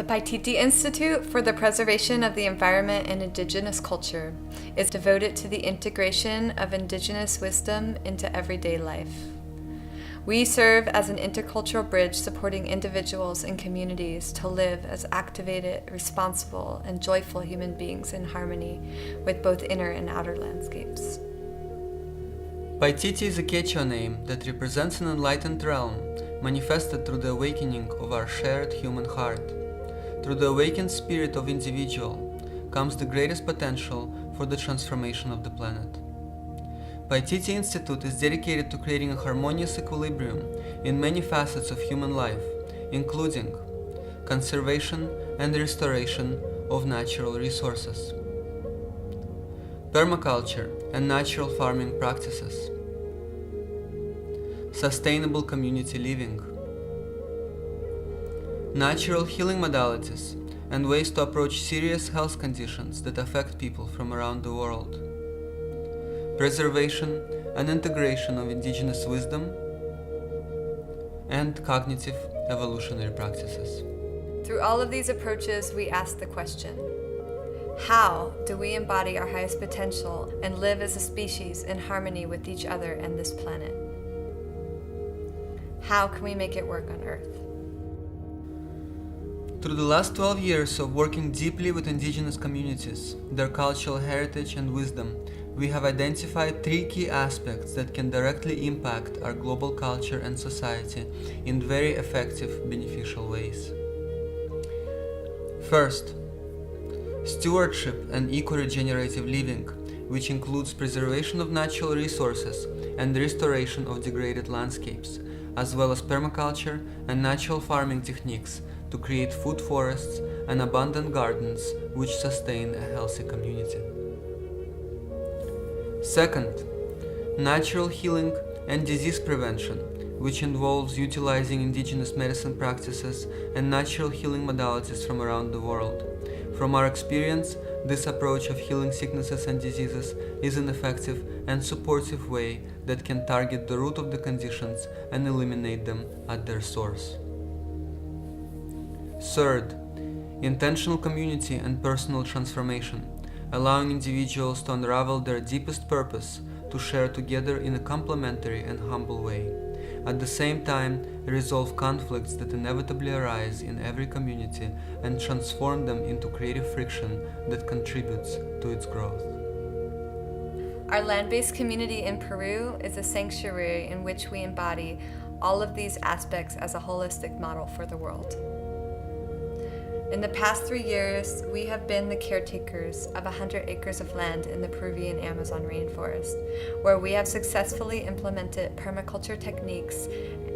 The Paititi Institute for the Preservation of the Environment and Indigenous Culture is devoted to the integration of Indigenous wisdom into everyday life. We serve as an intercultural bridge supporting individuals and communities to live as activated, responsible, and joyful human beings in harmony with both inner and outer landscapes. Paititi is a Quechua name that represents an enlightened realm manifested through the awakening of our shared human heart. Through the awakened spirit of individual comes the greatest potential for the transformation of the planet. Paititi Institute is dedicated to creating a harmonious equilibrium in many facets of human life, including conservation and restoration of natural resources, permaculture and natural farming practices, sustainable community living, natural healing modalities and ways to approach serious health conditions that affect people from around the world, preservation and integration of indigenous wisdom, and cognitive evolutionary practices. Through all of these approaches, we ask the question, how do we embody our highest potential and live as a species in harmony with each other and this planet? How can we make it work on Earth? Through the last 12 years of working deeply with indigenous communities, their cultural heritage and wisdom, we have identified 3 key aspects that can directly impact our global culture and society in very effective, beneficial ways. First, stewardship and eco-regenerative living, which includes preservation of natural resources and restoration of degraded landscapes, as well as permaculture and natural farming techniques to create food forests and abundant gardens which sustain a healthy community. Second, natural healing and disease prevention, which involves utilizing indigenous medicine practices and natural healing modalities from around the world. From our experience, this approach of healing sicknesses and diseases is an effective and supportive way that can target the root of the conditions and eliminate them at their source. Third, intentional community and personal transformation, allowing individuals to unravel their deepest purpose to share together in a complementary and humble way. At the same time, resolve conflicts that inevitably arise in every community and transform them into creative friction that contributes to its growth. Our land-based community in Peru is a sanctuary in which we embody all of these aspects as a holistic model for the world. In the past 3 years, we have been the caretakers of 100 acres of land in the Peruvian Amazon rainforest, where we have successfully implemented permaculture techniques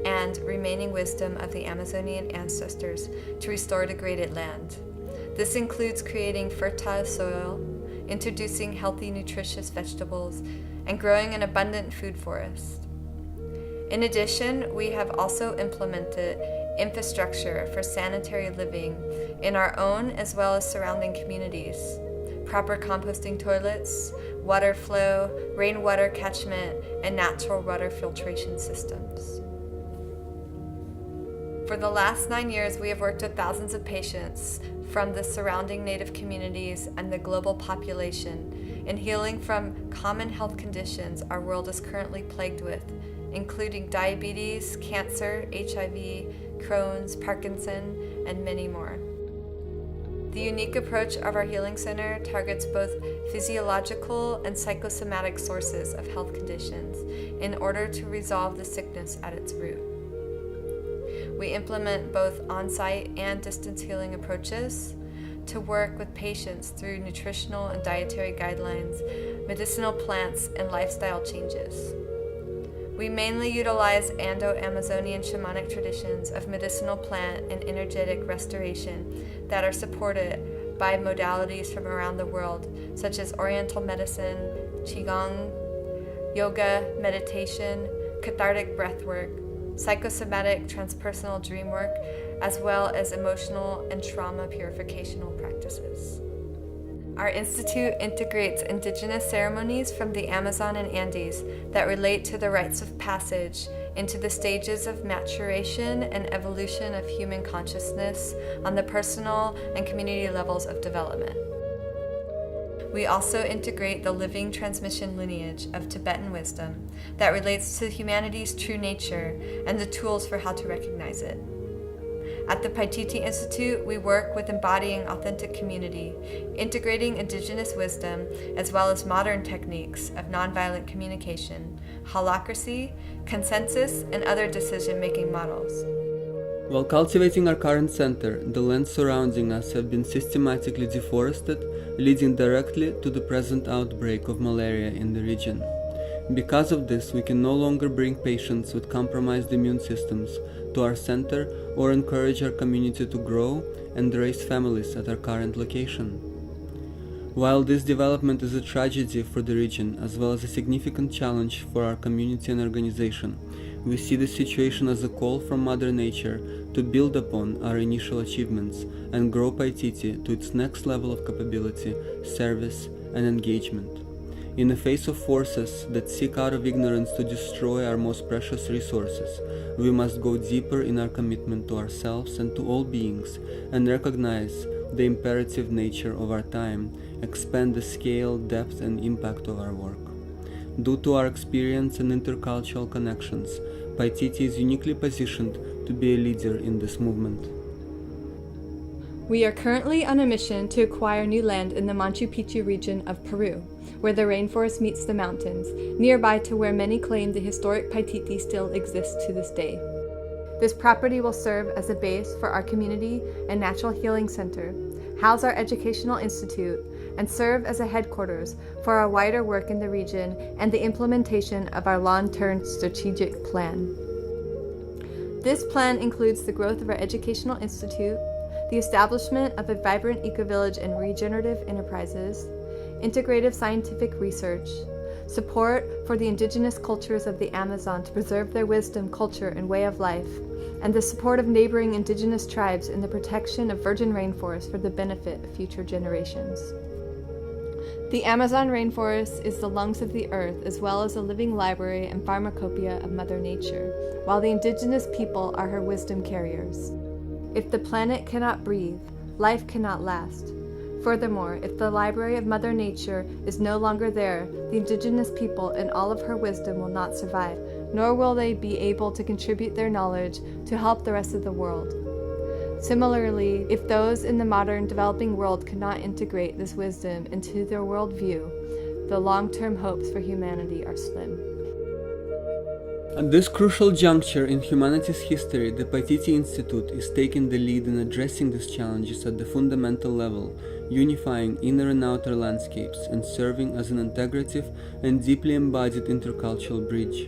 and remaining wisdom of the Amazonian ancestors to restore degraded land. This includes creating fertile soil, introducing healthy, nutritious vegetables, and growing an abundant food forest. In addition, we have also implemented infrastructure for sanitary living in our own as well as surrounding communities, proper composting toilets, water flow, rainwater catchment, and natural water filtration systems. For the last 9 years, we have worked with thousands of patients from the surrounding native communities and the global population in healing from common health conditions our world is currently plagued with, including diabetes, cancer, HIV, Crohn's, Parkinson, and many more. The unique approach of our healing center targets both physiological and psychosomatic sources of health conditions in order to resolve the sickness at its root. We implement both on-site and distance healing approaches to work with patients through nutritional and dietary guidelines, medicinal plants, and lifestyle changes. We mainly utilize Ando-Amazonian shamanic traditions of medicinal plant and energetic restoration that are supported by modalities from around the world, such as Oriental medicine, Qigong, yoga, meditation, cathartic breathwork, psychosomatic transpersonal dream work, as well as emotional and trauma purificational practices. Our institute integrates indigenous ceremonies from the Amazon and Andes that relate to the rites of passage into the stages of maturation and evolution of human consciousness on the personal and community levels of development. We also integrate the living transmission lineage of Tibetan wisdom that relates to humanity's true nature and the tools for how to recognize it. At the Paititi Institute, we work with embodying authentic community, integrating indigenous wisdom as well as modern techniques of nonviolent communication, holacracy, consensus, and other decision-making models. While cultivating our current center, the lands surrounding us have been systematically deforested, leading directly to the present outbreak of malaria in the region. Because of this, we can no longer bring patients with compromised immune systems to our center or encourage our community to grow and raise families at our current location. While this development is a tragedy for the region as well as a significant challenge for our community and organization, we see the situation as a call from Mother Nature to build upon our initial achievements and grow Paititi to its next level of capability, service, and engagement. In the face of forces that seek out of ignorance to destroy our most precious resources, we must go deeper in our commitment to ourselves and to all beings and recognize the imperative nature of our time, expand the scale, depth, and impact of our work. Due to our experience and intercultural connections, Paititi is uniquely positioned to be a leader in this movement. We are currently on a mission to acquire new land in the Machu Picchu region of Peru, where the rainforest meets the mountains, nearby to where many claim the historic Paititi still exists to this day. This property will serve as a base for our community and natural healing center, house our educational institute, and serve as a headquarters for our wider work in the region and the implementation of our long-term strategic plan. This plan includes the growth of our educational institute, the establishment of a vibrant eco-village and regenerative enterprises, integrative scientific research, support for the indigenous cultures of the Amazon to preserve their wisdom, culture, and way of life, and the support of neighboring indigenous tribes in the protection of virgin rainforests for the benefit of future generations. The Amazon rainforest is the lungs of the earth as well as a living library and pharmacopoeia of Mother Nature, while the indigenous people are her wisdom carriers. If the planet cannot breathe, life cannot last. Furthermore, if the library of Mother Nature is no longer there, the indigenous people and all of her wisdom will not survive, nor will they be able to contribute their knowledge to help the rest of the world. Similarly, if those in the modern developing world cannot integrate this wisdom into their worldview, the long-term hopes for humanity are slim. At this crucial juncture in humanity's history, the Paititi Institute is taking the lead in addressing these challenges at the fundamental level, unifying inner and outer landscapes and serving as an integrative and deeply embodied intercultural bridge.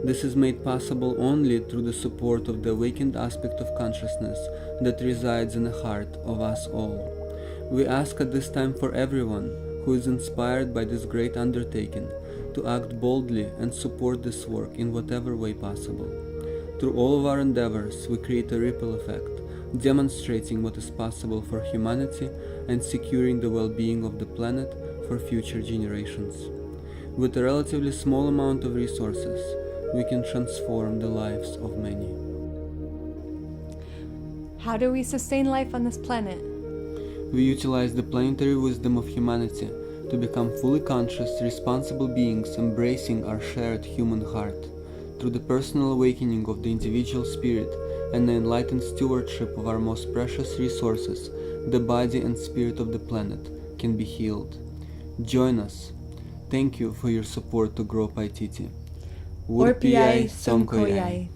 This is made possible only through the support of the awakened aspect of consciousness that resides in the heart of us all. We ask at this time for everyone who is inspired by this great undertaking to act boldly and support this work in whatever way possible. Through all of our endeavors, we create a ripple effect, demonstrating what is possible for humanity and securing the well-being of the planet for future generations. With a relatively small amount of resources, we can transform the lives of many. How do we sustain life on this planet? We utilize the planetary wisdom of humanity to become fully conscious, responsible beings embracing our shared human heart. Through the personal awakening of the individual spirit and the enlightened stewardship of our most precious resources, the body and spirit of the planet can be healed. Join us. Thank you for your support to grow Paititi. Urpiai Somkoyai.